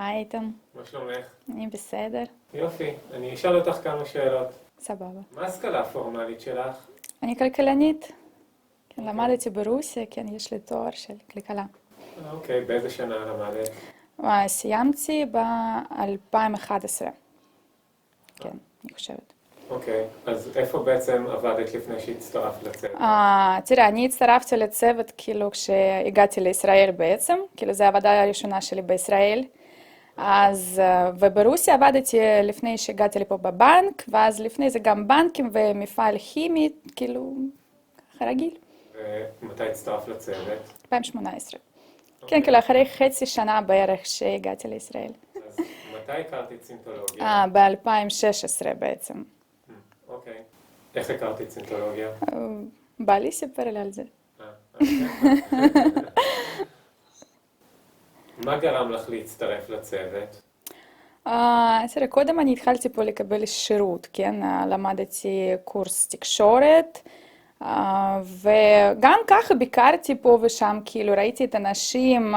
היי איתן, מה שלומך? אני בסדר, יופי, אני אשאל אותך כמה שאלות. סבבה. מה ההשכלה הפורמלית שלך? אני כלכלנית, כן, אוקיי. למדתי ברוסיה, כן, יש לי תואר של כלכלה. אוקיי, באיזה שנה למדת? סיימתי ב-2011, כן, אני חושבת. אוקיי, אז איפה בעצם עבדת לפני שהצטרפת לצוות? תראה, אני הצטרפתי לצוות כאילו כשהגעתי לישראל בעצם, כאילו זו העבודה הראשונה שלי בישראל. אז, וברוסיה עבדתי לפני שהגעתי לפה בבנק, ואז לפני זה גם בנקים ומפעל כימי, כאילו, ככה רגיל, ומתי הצטרפת לצוות? 2018. כן, אוקיי. כאילו אחרי חצי שנה בערך שהגעתי לישראל. אז מתי הכרת את סינתולוגיה? ב-2016 בעצם. אוקיי. איך הכרת את סינתולוגיה? בעלי סיפר לי על זה. אוקיי. מה גרם לך להצטרף לצוות? תראה, קודם אני התחלתי פה לקבל שירות, כן? למדתי קורס תקשורת, וגם ככה ביקרתי פה ושם, כאילו ראיתי את האנשים,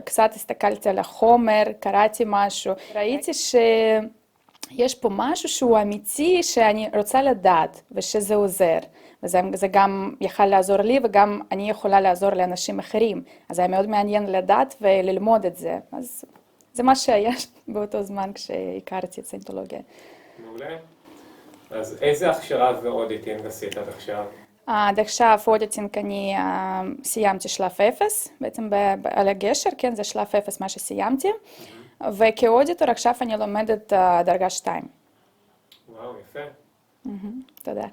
קצת הסתכלתי על החומר, קראתי משהו, ראיתי שיש פה משהו שהוא אמיתי, שאני רוצה לדעת, ושזה עוזר. וזה גם יכל לעזור לי, וגם אני יכולה לעזור לאנשים אחרים. אז היה מאוד מעניין לדעת וללמוד את זה. אז זה מה שהיה באותו זמן כשהכרתי את סינתולוגיה. מעולה. אז איזה הכשרה ואודיטינג עשית עד עכשיו? עד עכשיו אודיטינג אני סיימתי שלב 0, בעצם על הגשר, כן, זה שלב 0 מה שסיימתי. וכאודיטור עכשיו אני לומדת דרגה 2. וואו, יפה. תודה.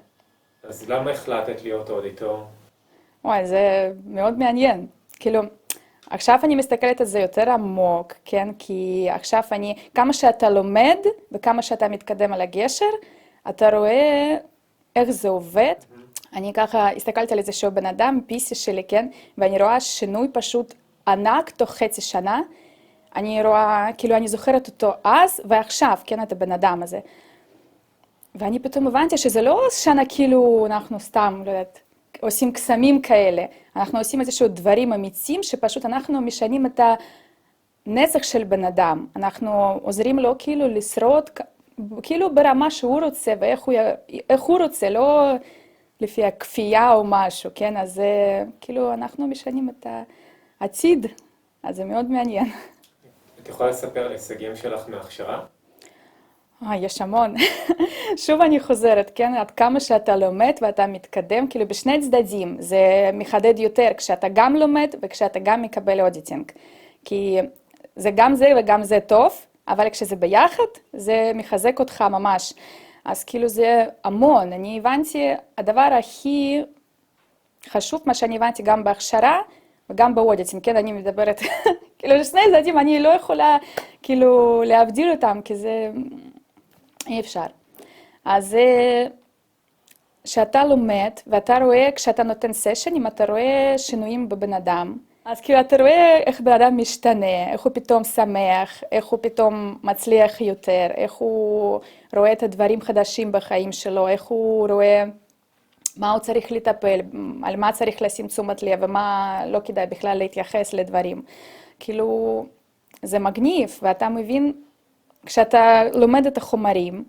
אז למה החלטת להיות אודיטור? וואי, זה מאוד מעניין. כאילו, עכשיו אני מסתכלת על זה יותר עמוק, כן? כי עכשיו כמה שאתה לומד וכמה שאתה מתקדם על הגשר, אתה רואה איך זה עובד. אני ככה הסתכלתי על איזשהו בן אדם, PC שלי, כן? ואני רואה שינוי פשוט ענק תוך חצי שנה. אני רואה, כאילו, אני זוכרת אותו אז ועכשיו, כן? את הבן אדם הזה. ואני פתאום הבנתי שזה לא שנה כאילו אנחנו סתם, לא יודעת, עושים קסמים כאלה. אנחנו עושים איזשהו דברים אמיתיים שפשוט אנחנו משנים את הנצח של בן אדם. אנחנו עוזרים לו כאילו לשרוד, כאילו ברמה שהוא רוצה ואיך הוא רוצה, לא לפי הכפייה או משהו, כן? אז כאילו אנחנו משנים את העתיד, אז זה מאוד מעניין. את יכולה לספר על הישגים שלך מההכשרה? יש המון. שוב אני חוזרת, כן? עד כמה שאתה לומד ואתה מתקדם, כאילו בשני צדדים, זה מחדד יותר כשאתה גם לומד וכשאתה גם מקבל אודיטינג. כי זה גם זה וגם זה טוב, אבל כשזה ביחד, זה מחזק אותך ממש. אז כאילו זה המון. אני הבנתי, הדבר הכי חשוב, מה שאני הבנתי גם בהכשרה וגם באודיטינג, כן? אני מדברת, כאילו שני צדדים אני לא יכולה כאילו להבדיל אותם, כי זה אי אפשר. אז כשאתה לומד ואתה רואה, כשאתה נותן סשנים, אתה רואה שינויים בבן אדם. אז כאילו אתה רואה איך בן אדם משתנה, איך הוא פתאום שמח, איך הוא פתאום מצליח יותר, איך הוא רואה את הדברים חדשים בחיים שלו, איך הוא רואה מה הוא צריך לטפל, על מה צריך לשים תשומת לב ומה לא כדאי בכלל להתייחס לדברים. כאילו זה מגניב, ואתה מבין, כשאתה לומד את החומרים,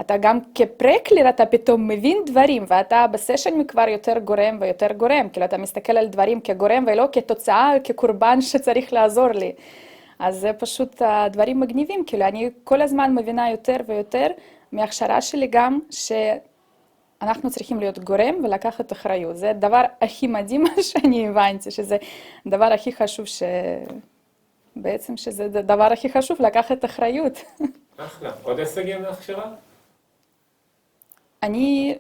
אתה גם כפרקלר, אתה פתאום מבין דברים, ואתה בסשנים כבר יותר גורם ויותר גורם, כאילו אתה מסתכל על דברים כגורם ולא כתוצאה, כקורבן שצריך לעזור לי. אז זה פשוט דברים מגניבים, כאילו אני כל הזמן מבינה יותר ויותר מההכשרה שלי גם, שאנחנו צריכים להיות גורם ולקחת אחריות. זה הדבר הכי מדהים שאני הבנתי, שזה הדבר הכי חשוב בעצם שזה הדבר הכי חשוב, לקחת אחריות. אחלה. עוד הישגים מההכשרה? אני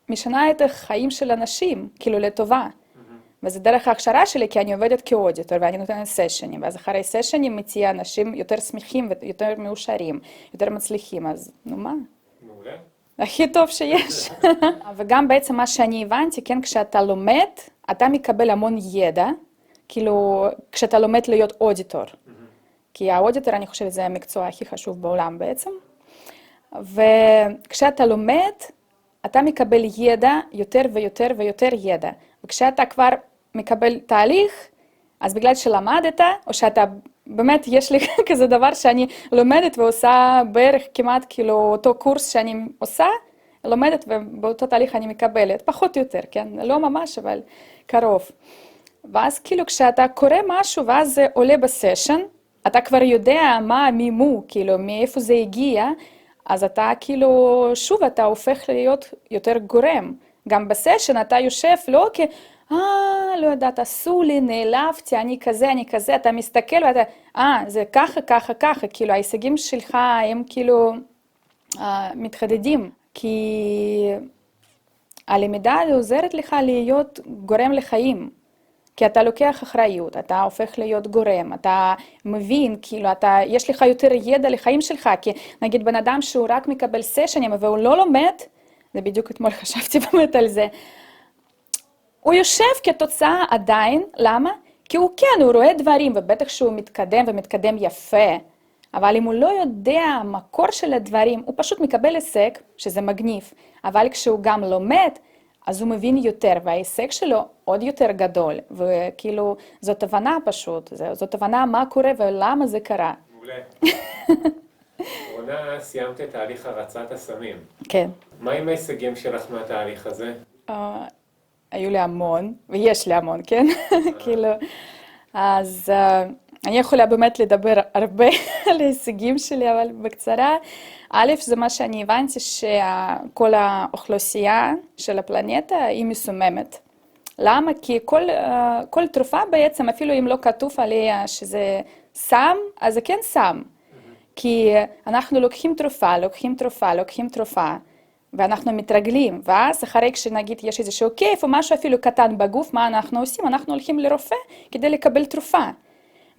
משנה את החיים של אנשים, כאילו לטובה. וזה דרך ההכשרה שלי, כי אני עובדת כאודיטור ואני נותנת סשנים, ואז אחרי סשנים מציע אנשים יותר שמחים ויותר מאושרים, יותר מצליחים, אז נו מה? מעולה. הכי טוב שיש. וגם בעצם מה שאני הבנתי, כן, כשאתה לומד, אתה מקבל המון ידע, כאילו כשאתה לומד להיות אודיטור. כי האודיטור, אני חושבת, זה המקצוע הכי חשוב בעולם בעצם. וכשאתה לומד, אתה מקבל ידע יותר ויותר ויותר ידע. וכשאתה כבר מקבל תהליך, אז בגלל שלמדת, או שאתה באמת יש לי כזה דבר שאני לומדת ועושה בערך כמעט כאילו אותו קורס שאני עושה, לומדת ובאותו תהליך אני מקבלת, פחות או יותר, כן? לא ממש, אבל קרוב. ואז כאילו כשאתה קורא משהו ואז זה עולה בסשן, אתה כבר יודע מה, מי מו, כאילו, מאיפה זה הגיע, אז אתה כאילו, שוב, אתה הופך להיות יותר גורם. גם בסשן אתה יושב לא לא יודעת, עשו לי, נעלבתי, אני כזה, אתה מסתכל ואתה, זה ככה, כאילו, ההישגים שלך הם כאילו מתחדדים, כי הלמידה עוזרת לך להיות גורם לחיים. כי אתה לוקח אחריות, אתה הופך להיות גורם, אתה מבין, כאילו, יש לך יותר ידע לחיים שלך, כי נגיד בן אדם שהוא רק מקבל סשנים והוא לא לומד, זה בדיוק אתמול חשבתי באמת על זה, הוא יושב כתוצאה עדיין, למה? כי הוא כן, הוא רואה דברים, ובטח שהוא מתקדם ומתקדם יפה, אבל אם הוא לא יודע המקור של הדברים, הוא פשוט מקבל הישג, שזה מגניב, אבל כשהוא גם לומד, אז הוא מבין יותר, וההישג שלו עוד יותר גדול, וכאילו, זאת הבנה פשוט, זאת הבנה מה קורה ולמה זה קרה. מעולה. רונה, סיימת את תהליך הרצת הסמים. כן. מה עם ההישגים שלך מהתהליך הזה? היו לי המון, ויש לי המון, כן? כאילו, אז אני יכולה באמת לדבר הרבה על ההישגים שלי, אבל בקצרה, א', זה מה שאני הבנתי שכל האוכלוסייה של הפלנטה היא מסוממת. למה? כי כל תרופה בעצם, אפילו אם לא כתוב עליה שזה סם, אז זה כן סם. כי אנחנו לוקחים תרופה, ואנחנו מתרגלים, ואז אחרי כשנגיד יש איזשהו כיף או משהו אפילו קטן בגוף, מה אנחנו עושים? אנחנו הולכים לרופא כדי לקבל תרופה.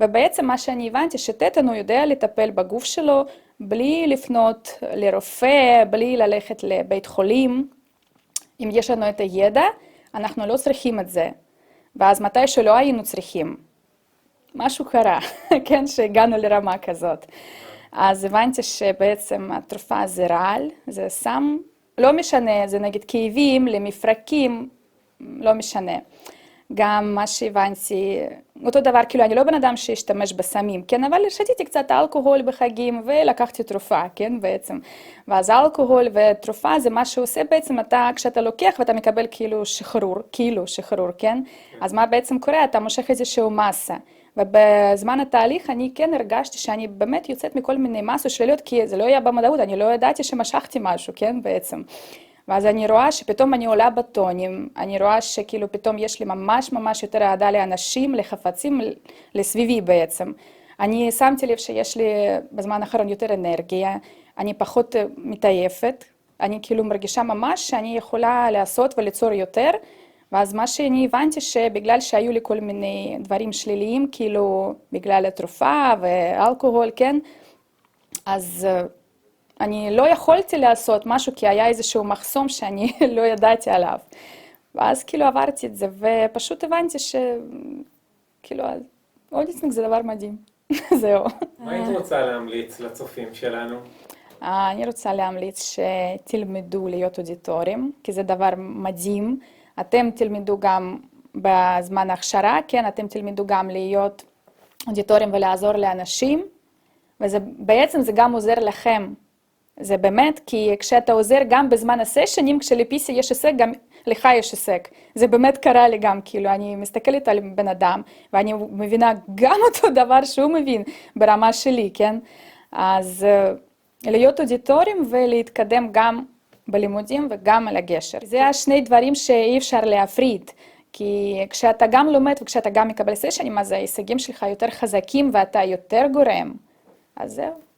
ובעצם מה שאני הבנתי, שטטן הוא יודע לטפל בגוף שלו בלי לפנות לרופא, בלי ללכת לבית חולים. אם יש לנו את הידע, אנחנו לא צריכים את זה. ואז מתי שלא היינו צריכים, משהו קרה, כן, שהגענו לרמה כזאת. אז הבנתי שבעצם התרופה זה רעל, זה סם, לא משנה, זה נגיד כאבים, למפרקים, לא משנה. גם מה שהבנתי, אותו דבר, כאילו אני לא בן אדם שהשתמש בסמים, כן, אבל שתיתי קצת אלכוהול בחגים ולקחתי תרופה, כן, בעצם. ואז אלכוהול ותרופה זה מה שעושה בעצם, כשאתה לוקח ואתה מקבל כאילו שחרור, כן? אז מה בעצם קורה? אתה מושך איזשהו מסה. ובזמן התהליך אני כן הרגשתי שאני באמת יוצאת מכל מיני מסות שליליות, כי זה לא היה במודעות, אני לא ידעתי שמשכתי משהו, כן, בעצם. ואז אני רואה שפתאום אני עולה בטונים, אני רואה שכאילו פתאום יש לי ממש יותר אהדה לאנשים, לחפצים, לסביבי בעצם. אני שמתי לב שיש לי בזמן האחרון יותר אנרגיה, אני פחות מתעייפת, אני כאילו מרגישה ממש שאני יכולה לעשות וליצור יותר, ואז מה שאני הבנתי שבגלל שהיו לי כל מיני דברים שליליים, כאילו בגלל התרופה ואלכוהול, כן, אז אני לא יכולתי לעשות משהו כי היה איזשהו מחסום שאני לא ידעתי עליו. ואז כאילו עברתי את זה ופשוט הבנתי שכאילו אודיטינג זה דבר מדהים. זהו. מה היית רוצה להמליץ לצופים שלנו? אני רוצה להמליץ שתלמדו להיות אודיטורים, כי זה דבר מדהים. אתם תלמדו גם בזמן ההכשרה, כן, אתם תלמדו גם להיות אודיטורים ולעזור לאנשים, ובעצם זה גם עוזר לכם. זה באמת, כי כשאתה עוזר גם בזמן הסשנים, כשלפיסי יש הישג, גם לך יש הישג. זה באמת קרה לי גם, כאילו, אני מסתכלת על בן אדם, ואני מבינה גם אותו דבר שהוא מבין ברמה שלי, כן? אז להיות אודיטורים ולהתקדם גם בלימודים וגם על הגשר. זה השני דברים שאי אפשר להפריד, כי כשאתה גם לומד וכשאתה גם מקבל סשנים, אז ההישגים שלך יותר חזקים ואתה יותר גורם. אז זהו.